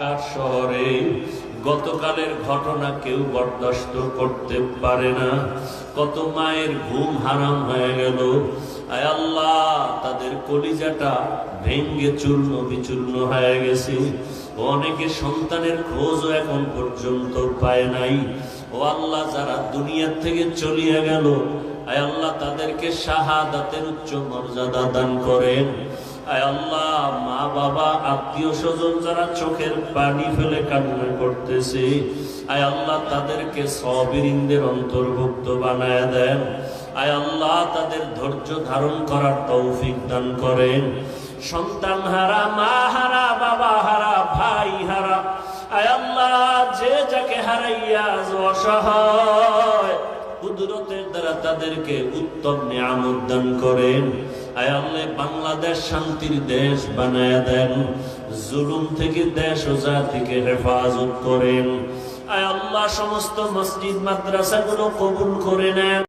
শহরে গতকালের ঘটনা কেউ বরদাস্ত করতে পারে না। কত মায়ের ঘুম হারাম হয়ে গেল। আয় আল্লাহ, তাদের কলিজাটা ভেঙ্গে চূর্ণ বিচূর্ণ হয়ে গেছে। অনেকে সন্তানের খোঁজও এখন পর্যন্ত পায় নাই। ও আল্লাহ, যারা দুনিয়ার থেকে চলিয়া গেল, আয় আল্লাহ তাদেরকে শাহাদাতের উচ্চ মর্যাদা দান করেন। আয় আল্লাহ, মা বাবা আত্মীয় স্বজন যারা চোখের পানি ফেলে কান্না করতেছে, আয় আল্লাহ তাদেরকে সাবিরিনদের অন্তর্ভুক্ত বানায় দেন। আয় আল্লাহ, তাদের ধৈর্য ধারণ করার তৌফিক দান করেন। সন্তান হারা, মা হারা, বাবা হারা, ভাই হারা, আয় আল্লাহ যে যাকে হারাইয়া অসহায়, কুদরতের দ্বারা তাদেরকে উত্তম নিয়ামত দান করেন। আয় আল্লাহ, বাংলাদেশ শান্তির দেশ বানায় দেন। জুলুম থেকে দেশ ও জাতিকে হেফাজত করেন। আয় আল্লাহ, সমস্ত মসজিদ মাদ্রাসাগুলো কবুল করে নেন।